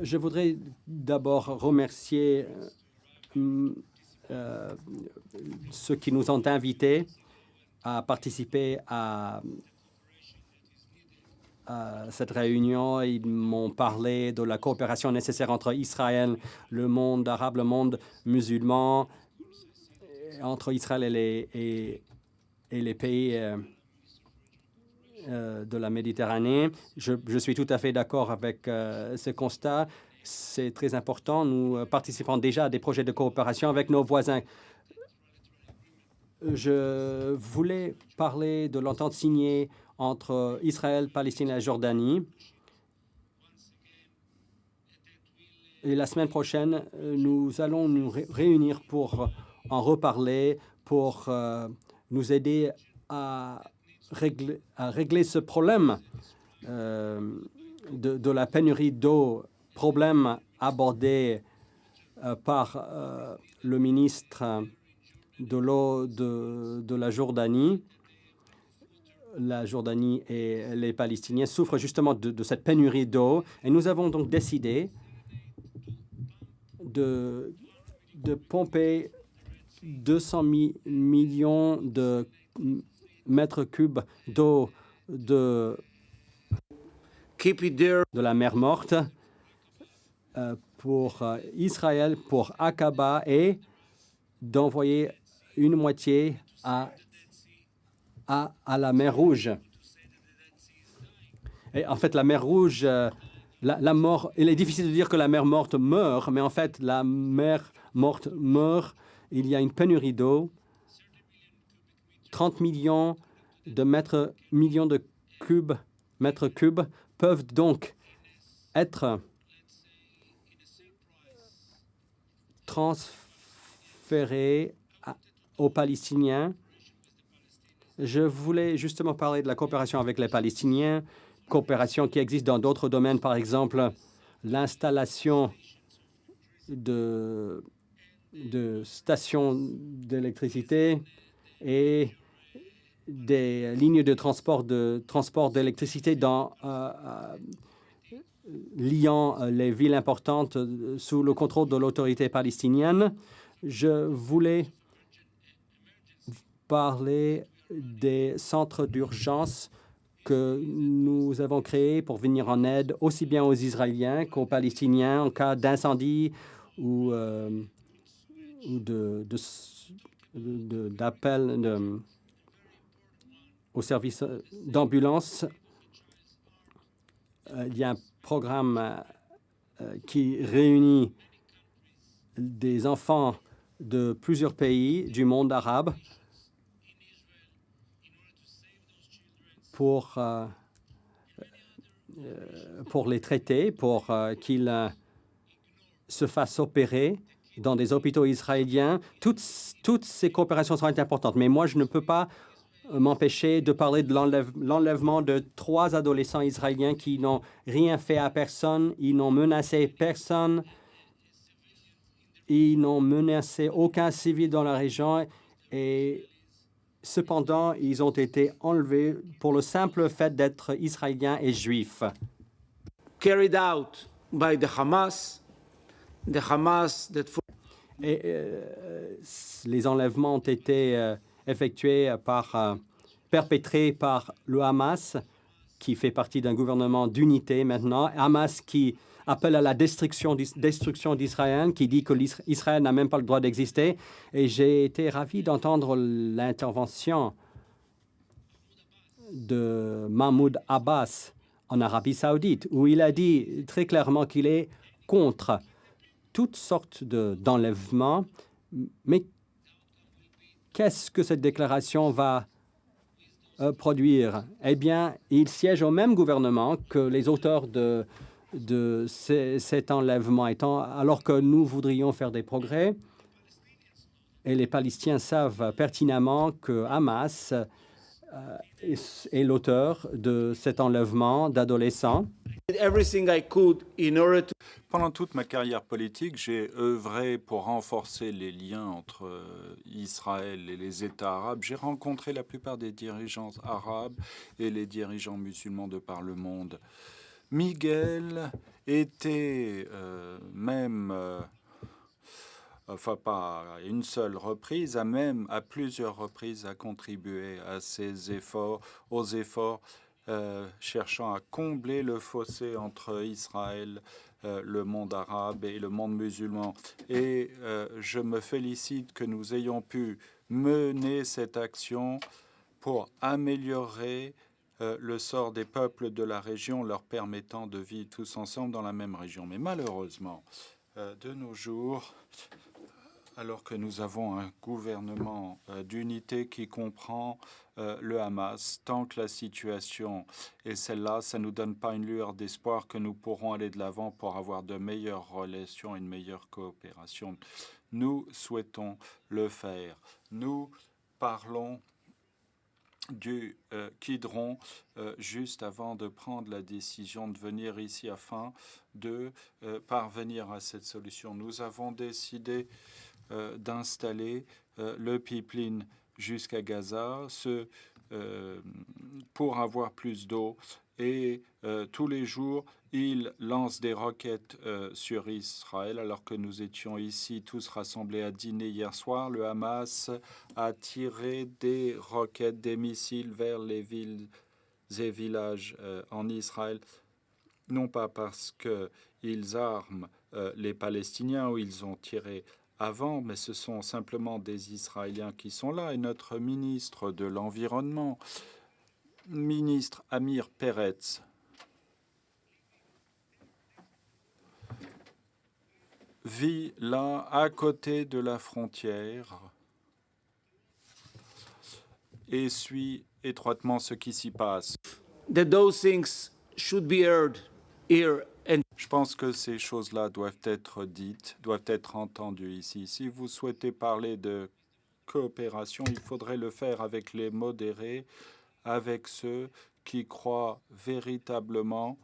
Je voudrais d'abord remercier ceux qui nous ont invités à participer à cette réunion. Ils m'ont parlé de la coopération nécessaire entre Israël, le monde arabe, le monde musulman, entre Israël et les pays de la Méditerranée. Je suis tout à fait d'accord avec ce constat. C'est très important. Nous participons déjà à des projets de coopération avec nos voisins. Je voulais parler de l'entente signée entre Israël, Palestine et la Jordanie. Et la semaine prochaine, nous allons nous réunir pour en reparler, pour nous aider à régler ce problème de la pénurie d'eau, problème abordé par le ministre de l'eau de la Jordanie. La Jordanie et les Palestiniens souffrent justement de cette pénurie d'eau. Et nous avons donc décidé de pomper 200 millions de mètres cubes d'eau de la mer Morte pour Israël, pour Aqaba, et d'envoyer une moitié à la mer Rouge. Et en fait, la mer Rouge, la mort, il est difficile de dire que la mer Morte meurt, mais en fait, la mer Morte meurt. Il y a une pénurie d'eau. 30 millions de mètres cubes peuvent donc être transférés aux Palestiniens. Je voulais justement parler de la coopération avec les Palestiniens, coopération qui existe dans d'autres domaines, par exemple l'installation de stations d'électricité et des lignes de transport d'électricité liant les villes importantes sous le contrôle de l'autorité palestinienne. Je voulais parler des centres d'urgence que nous avons créés pour venir en aide aussi bien aux Israéliens qu'aux Palestiniens en cas d'incendie ou d'appel au service d'ambulance. Il y a un programme qui réunit des enfants de plusieurs pays du monde arabe pour les traiter, pour qu'ils se fassent opérer dans des hôpitaux israéliens. Toutes ces coopérations sont importantes, mais moi, je ne peux pas m'empêcher de parler de l'enlèvement de 3 adolescents israéliens qui n'ont rien fait à personne, ils n'ont menacé personne, ils n'ont menacé aucun civil dans la région, et cependant, ils ont été enlevés pour le simple fait d'être israéliens et juifs. Carried out by the Hamas that... Et les enlèvements ont été perpétrés par le Hamas, qui fait partie d'un gouvernement d'unité maintenant. Hamas qui appelle à la destruction d'Israël, qui dit que l'Israël n'a même pas le droit d'exister. Et j'ai été ravi d'entendre l'intervention de Mahmoud Abbas en Arabie Saoudite, où il a dit très clairement qu'il est contre toutes sortes d'enlèvements. Mais qu'est-ce que cette déclaration va produire? Eh bien, il siège au même gouvernement que les auteurs de cet enlèvement, alors que nous voudrions faire des progrès. Et les Palestiniens savent pertinemment que Hamas est l'auteur de cet enlèvement d'adolescents. Pendant toute ma carrière politique, j'ai œuvré pour renforcer les liens entre Israël et les États arabes. J'ai rencontré la plupart des dirigeants arabes et les dirigeants musulmans de par le monde. Miguel été même, enfin pas à une seule reprise, même à plusieurs reprises à contribuer à ces efforts, aux efforts cherchant à combler le fossé entre Israël, le monde arabe et le monde musulman. Et je me félicite que nous ayons pu mener cette action pour améliorer le sort des peuples de la région, leur permettant de vivre tous ensemble dans la même région. Mais malheureusement, de nos jours, alors que nous avons un gouvernement d'unité qui comprend le Hamas, tant que la situation est celle-là, ça ne nous donne pas une lueur d'espoir que nous pourrons aller de l'avant pour avoir de meilleures relations et une meilleure coopération. Nous souhaitons le faire. Nous parlons du Kidron juste avant de prendre la décision de venir ici afin de parvenir à cette solution. Nous avons décidé d'installer le pipeline jusqu'à Gaza pour avoir plus d'eau. Et tous les jours, il lance des roquettes sur Israël. Alors que nous étions ici tous rassemblés à dîner hier soir, le Hamas a tiré des roquettes, des missiles vers les villes et villages en Israël. Non pas parce qu'ils arment les Palestiniens ou ils ont tiré avant, mais ce sont simplement des Israéliens qui sont là. Et notre ministre de l'Environnement, ministre Amir Peretz, vit là, à côté de la frontière, et suit étroitement ce qui s'y passe. That those things should be heard here. Je pense que ces choses-là doivent être dites, doivent être entendues ici. Si vous souhaitez parler de coopération, il faudrait le faire avec les modérés, avec ceux qui croient véritablement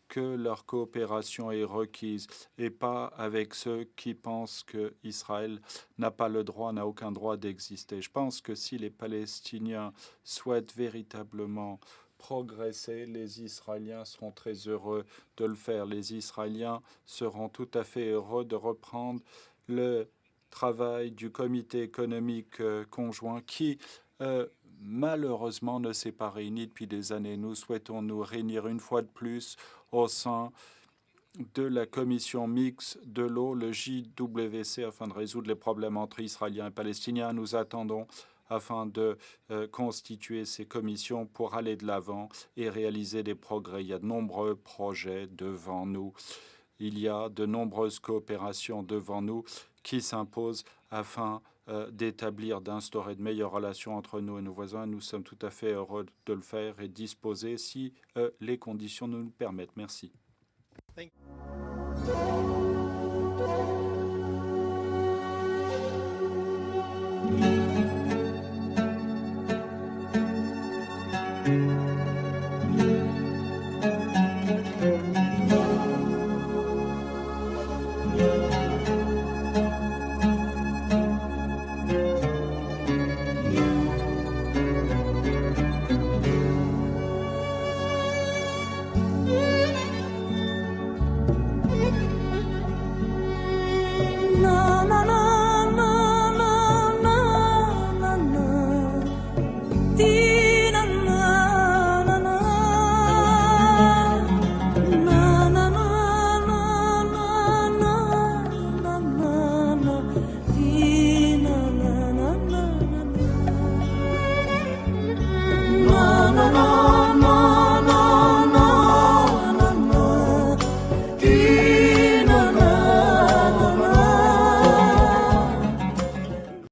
que leur coopération est requise et pas avec ceux qui pensent que Israël n'a pas le droit, n'a aucun droit d'exister. Je pense que si les Palestiniens souhaitent véritablement progresser, les Israéliens seront très heureux de le faire. Les Israéliens seront tout à fait heureux de reprendre le travail du comité économique conjoint qui malheureusement ne s'est pas réuni depuis des années. Nous souhaitons nous réunir une fois de plus au sein de la commission mixte de l'eau, le JWC, afin de résoudre les problèmes entre Israéliens et Palestiniens. Nous attendons afin de constituer ces commissions pour aller de l'avant et réaliser des progrès. Il y a de nombreux projets devant nous. Il y a de nombreuses coopérations devant nous qui s'imposent afin d'établir, d'instaurer de meilleures relations entre nous et nos voisins. Nous sommes tout à fait heureux de le faire et disposés si les conditions nous le permettent. Merci. Thank you.